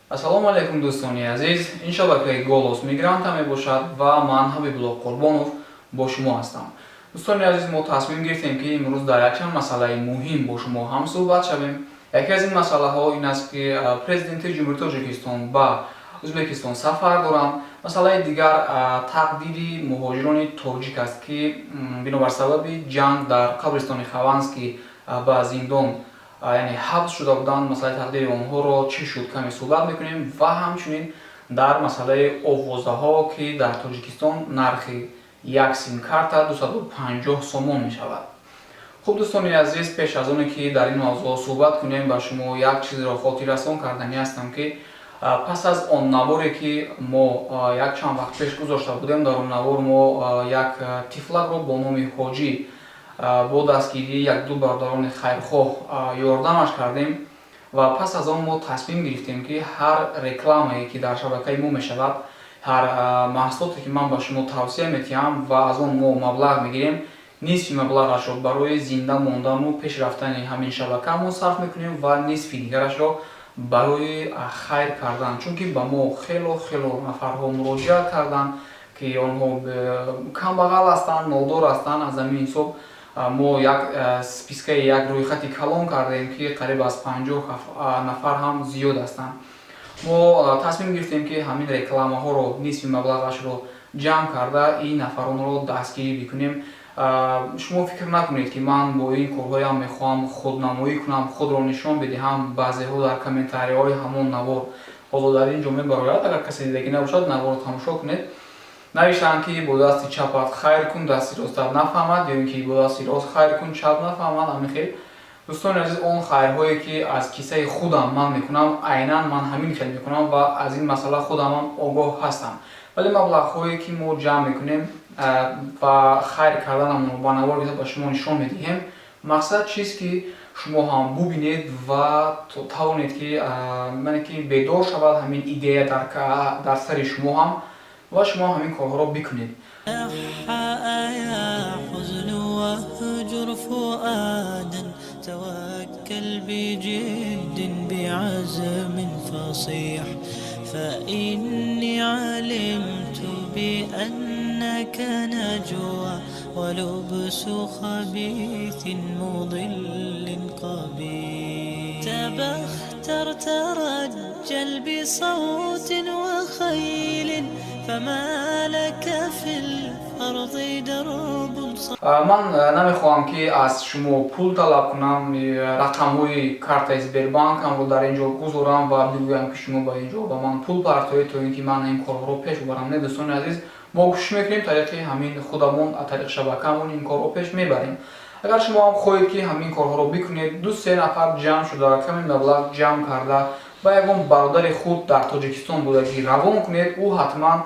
Ассалому алейкум дӯстони азиз. Ин шабакаи Голос Мигранта мебошад ва ман Ҳабибулло Қурбонов бо шумо ҳастам. Дӯстони азиз, мо тасмим гирифтем ки имрӯз дар якчанд масъалаи муҳим бо шумо ҳамсӯҳбат шавем. Яке аз ин масъалаҳо ин аст, ки президенти Ҷумҳурии Тоҷикистон ба Ӯзбекистон сафар доранд. Масъалаи дигар тақдири муҳоҷирони тоҷик аст, ки бинобар сабаби ҷанг дар қабристони Хованский ба зиндон яъне ҳабс шуда буданд. Масъалаи тақдири онҳоро чӣ шуд, каме суҳбат мекунем ва ҳамчунин дар масъалаи овозаҳо, ки дар Тоҷикистон нархи як сим-карта 250 сомон мешавад. хуб дӯстони азиз, пеш аз оне ки дар ин мавзӯъ суҳбат кунем, ба шумо як чизеро хотиррасон кардани ҳастам, ки пас аз он наворе ки мо якчанд вақт пеш гузошта будем, дар он навор мо як тифлакро бо номи Ҳоҷӣ бо дастгирии як-ду бародарони хайрхоҳ ёрдамаш кардем ва пас аз он мо тасмим гирифтем, ки ҳар рекламае ки дар шабакаи мо мешавад, ҳар маҳсулоте ки ман ба шумо тавсия метиҳам ва аз он мо маблағ мегирем, нисфи маблағашро барои зинда мондану пеш рафтани ҳамин шабакаамон сарф мекунем ва нисфи дигарашро барои хайр кардан. Чунки ба мо хело нафарҳо муроҷиат карданд, ки онҳо камбағал ҳастанд, нодор ҳастанд. Аз ҳамин ҳисоб мо як спискаи як рӯйхати калон кардем, ки қариб аз 50 нафар ҳам зиёд ҳастанд. Мо тасмим гирифтем, ки ҳамин рекламаҳоро нисфи маблағашро ҷамъ карда ин нафаронро дастгирӣ бикунем. Шумо фикр накунед, ки ман бо ин корҳоям мехоҳам худнамоӣ кунам, худро нишон бидиҳам. Баъзеҳо дар комментарияҳои ҳамон навор, ҳоло дар ин ҷо мебарояд, агар касе дидагӣ набошад, наворро тамошо кунед, навиштанд, ки бо дасти чапат хайр кун, дасти ростат нафаҳмад, ё ин ки бо дасти рост хайр кун, чап нафаҳмад. Ҳамин хел дӯстони азиз, он хайрҳое ки аз киссаи худам ман мекунам, айнан ман ҳамин хел мекунам ва аз ин масъала худамам огоҳ ҳастам. Вале маблағҳое ки мо ҷамъ мекунем ва хайр карданамонро ба навор ба шумо нишон медиҳем, мақсад чист, ки шумо ҳам бубинед ва тавонед, ки бедор шавад ҳамин идея дар сари шумо ҳам ва шумо ҳамин корҳоро бикунед. توكل بجد بعزم فصيح فإني علمت بأنك نجوى ولبس خبيث مضل قبيح تبختر ترجل بصوت وخيل فما لك في الأرض درب ман намехоҳам, ки аз шумо пул талаб кунам, рақамҳои картаи Сбербанкамро дар ин ҷо гузорам ва бигӯям, ки шумо ба ин ҷо ба ман пул партоед, то ин ки ман ин корҳоро пеш бубарам. Не дӯстони азиз, мо кӯшиш мекунем тариқи ҳамин худамон, аз тариқи шабакаамон ин корҳо пеш мебарем. Агар шумо ҳам хоҳед, ки ҳамин корҳоро бикунед, 2-3 нафар ҷамъ шуда, каме маблағ ҷамъ карда ба ягон бародари худ дар Тоҷикистон будагӣ равон кунед, ӯ ҳатман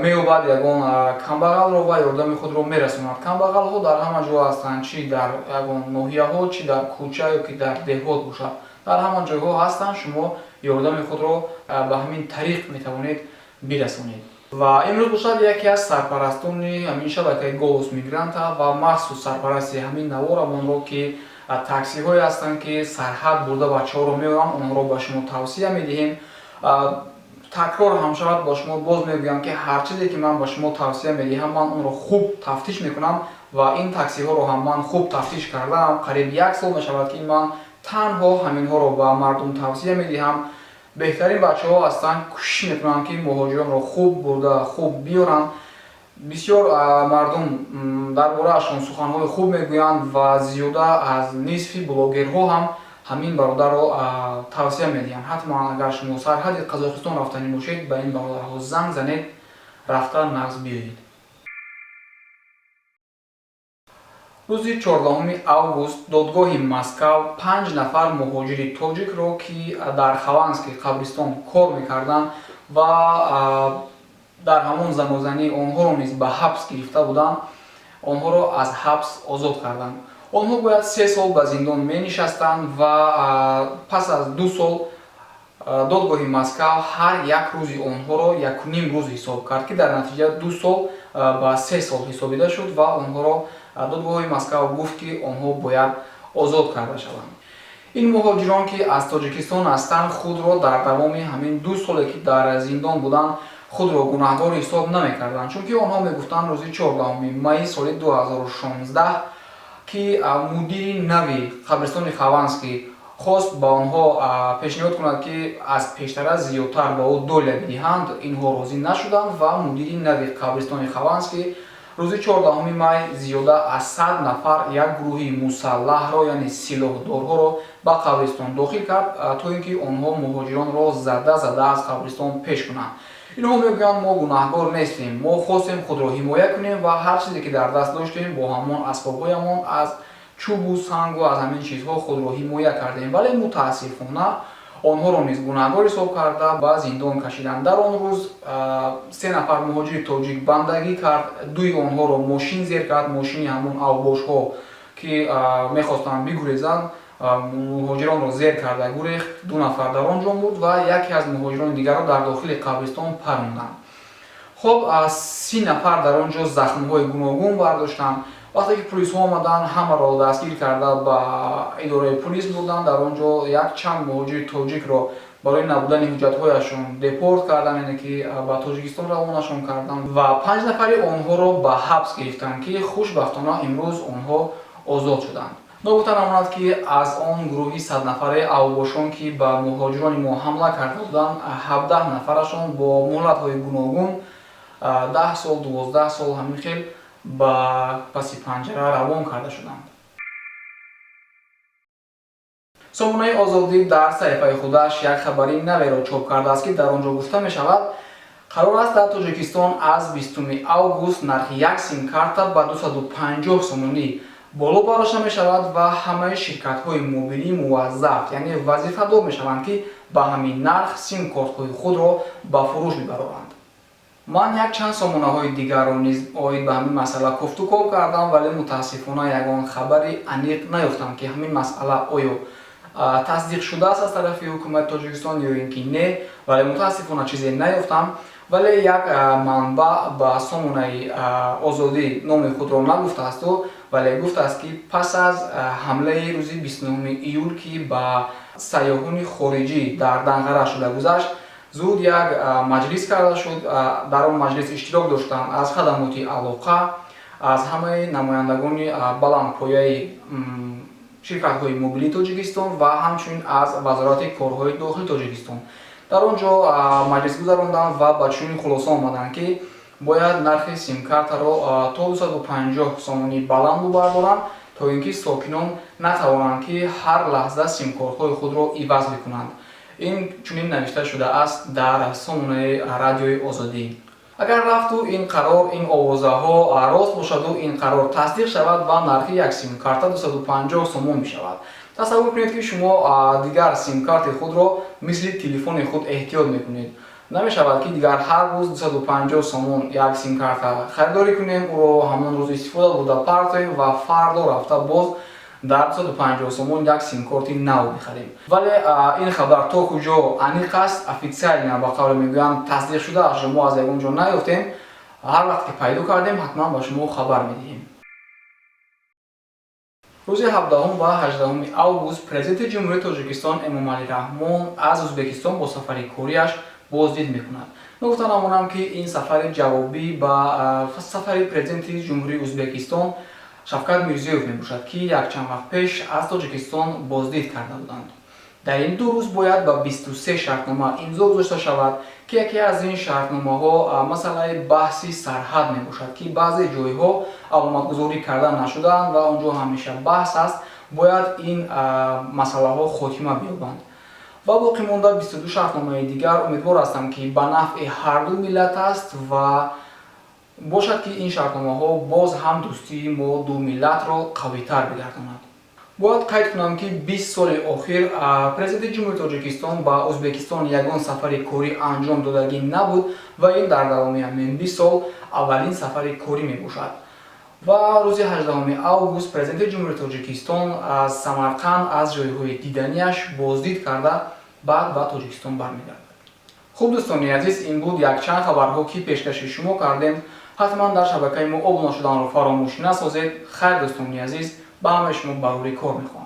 меёбад ягон камбағалро ва ёрдами худро мерасонад. Камбағалҳо дар ҳама ҷо ҳастанд, чӣ дар ягон ноҳияҳо, чӣ дар кӯча ё ки дар деҳот бошад, дар ҳама ҷойҳо ҳастанд. Шумо ёрдами худро ба ҳамин тариқ метавонед бирасонед. Ва имрӯз бошад яке аз сарпарастони ҳамин шабакаи Голос Мигранта ва махсус сарпарасти ҳамин наворамонро, ки таксиҳое ҳастанд, ки сарҳад бурда бачаҳоро меоранд, онҳоро ба шумо тавсия медиҳем. Такрор ҳам шавад, ба шумо боз мегӯям, ки ҳар чизе ки ман ба шумо тавсия медиҳам, ман онро хуб тафтиш мекунам ва ин таксиҳоро ҳам ман хуб тафтиш кардаам. Қариб 1 сол мешавад, ки ман танҳо ҳаминҳоро ба мардум тавсия медиҳам. беҳтарин бачаҳо ҳастанд, кӯшиш мекунанд, ки муҳоҷиронро хуб бурда хуб биёранд. бисёр мардум дар бораашон суханҳои хуб мегӯянд ва зиёда аз нисфи блогерҳо ҳам ҳамин бародарро тавсия медиҳанд. ҳатман агар шумо сарҳади Қазоқистон рафтанӣ бошед, ба ин бародарҳо занг занед, рафта нағз биёед. рӯзи 14 август додгоҳи Москав 5 нафар муҳоҷири тоҷикро, ки дар Хованский қабристон кор мекарданд ва дар ҳамон замозанӣ онҳоро низ ба ҳабс гирифта буданд, онҳоро аз ҳабс озод карданд. онҳо бояд 3 сол ба зиндон менишастанд ва пас аз 2 сол додгоҳи Москав ҳар як рӯзи онҳоро 1.5 рӯз ҳисоб кард, ки дар натиҷа 2 сол ба 3 сол ҳисобида шуд ва онҳоро додгоҳи Москав гуфт, ки онҳо бояд озод карда шаванд. این مهاجران که از تاجیکستان هستند خود را در دوام همین 2 سالی که در زندان بودند خود را گناهکار حساب نمی‌کردند، چون که آنها میگفتند روز 14 می سال 2016 که مدیر نوی قبرستان خوانسکی خواست با آنها پیشنهاد کند که از پیشتر زیادتر با او دلار بدهند، اینها راضی نشدند و مدیر نوی قبرستان خوانسکی روز 14 می زیاده از 100 نفر یک گروه مسلح را یعنی سلاحدارها را به قبرستان داخل کرد تا اینکه آنها مهاجران را زده از قبرستان پیش کنند. اینها میگویند ما گناهکار نیستیم، ما خواستیم خود را حمایت کنیم و هر چیزی که در دست داشتیم با همان اسباب‌هایمان از چوب و سنگ و از همین چیزها خود را حمایت کردیم، ولی متاسفانه آنها را نیز گناهکار حساب کرده و زندان کشیدند. در آن روز 3 نفر مهاجر تاجیک بندگی کرد، 2 آنها را ماشین زیر کرد، ماشین همون اوباش‌ها که می‌خواستند بگریزند مهاجران را زیر کرده گریخت. 2 نفر در آنجا بود و یکی از مهاجران دیگر را در داخل قبرستان پروندند. خب 30 نفر در آنجا زخم‌های گوناگون برداشتند. وقتی که پلیس ها آمدند همه را دستگیر کرده به اداره پلیس بردند. در آنجا یک چند مهاجر تاجیک را برای نبودن حجت‌هایشان دپورت کردند، یعنی که به تاجیکستان روانه‌شان کردند و 5 نفر آنها را به حبس گرفتند که خوشبختانه امروز آنها آزاد شدند. نگفته نماند که از آن گروهی 100 نفره اوباشان که به مهاجران ما حمله کرده بودند 17 نفرشان با مهلت‌های گوناگون 10 سال 12 سال همین خیل به پس پنجره روان کرده شدند. سامانه آزادی در صفحه خودش یک خبری نوی را چاپ کرده است که در آنجا گفته می شود قرار است در تاجیکستان از 20 اوگوست نرخ یک سیم کارت به 250 سومانی بالا برداشته می شود و همه شرکت های موبیلی موظف یعنی وظیفه دار می شوند که به همین نرخ سیم کارت های خود را به فروش میبرند. من یک چند سامانه های دیگر را نیز آید به همین مسئله گفتگو کردم، ولی متاسفانه یگان خبری عمیق نیافتم که همین مسئله آیا تصدیق شده است از طرف حکومت تاجیکستان یا اینکه نه، ولی متاسفانه چیزی نیافتم. ولی یک منبع به سامانه آزادی نام خود را نگفته است، ولی گفته است که پس از حمله روز 29 ایول که به سیاحان خارجی در دنقره شده گذشت زود یک مجلس کرده شد. در آن مجلس اشتراک داشتند از خدمات علاقه، از همه نمایندگان بلندپایه شرکت‌های موبیلی تاجیکستان و همچنین از وزارت کارهای داخل تاجیکستان. در آنجا مجلس گذراندند و به چنین خلاصه آمدند که باید نرخ سیم کارت را تا 250 سومانی بلند بردارند تا اینکه ساکنان نتوانند که هر لحظه سیم کارت‌های خود را عوض بکنند. این چنین نوشته شده است در سامانه رادیوی آزادی. اگر رفت و این قرار این آوازه ها راست باشد و این قرار تصدیق شود و نرخ یک سیم کارت 250 سوم می شود. تصور کنید که شما دیگر سیم کارت خود را مثل تلفن خود احتیاط میکنید. نمی شود که دیگر هر روز 250 سوم یک سیم کارت خریداری کنیم، او را همان روز استفاده بوده پرت و فردا رفته باز در 250 سوم یک سیم کارت نو بخریم. ولی این خبر تا کجا عمیق است افیسیال با قول میگویند تصدیق شده است، ما از اونجا نیافتیم. هر وقت که پیدا کردیم حتما با شما خبر میدهیم. روز 17 و 18 اوگوست پرزیدنت جمهوری تاجیکستان امامعلی رحمان از ازبکستان با سفر کاریش بازدید میکند. نگفته نمانم که این سفر جوابی با سفر پرزیدنت جمهوری ازبکستان شفقت میرزیوف میباشد که یک چند وقت پیش از تاجیکستان بازدید کرده بودند. در این 2 روز باید با 23 شرطنامه امضا گذاشته شود که یکی از این شرطنامه ها مسئله بحثی سرحد میباشد که بعضی جایها علامت گذاری کرده نشدند و آنجا همیشه بحث است، باید این مسئله ها خاتمه بیابند. و باقی مانده 22 شرطنامه دیگر امیدوار هستم که به نفع هر دو ملت است و باشد که این شرطنامه ها باز هم دوستی ما دو ملت را قوی تر بگرداند. باید قید کنم که 20 سال اخیر پرزیدنت جمهوری تاجیکستان با ازبکستان یگان سفر کاری انجام دادگی نبود و این در دوام همین 20 سال اولین سفر کاری می باشد. و روز 18 اوگوست پرزیدنت جمهوری تاجیکستان از سمرقند از جایهای دیدنیش بازدید کرده بعد به تاجیکستان برمیگردد. خوب دوستان عزیز، این بود یک چند خبرها که پیشکش شما کردیم. حتما در شبکه ما ابنا شدن را فراموش نسازید. خیر دوستان عزیز، به همه شما بروری کار می‌خوام.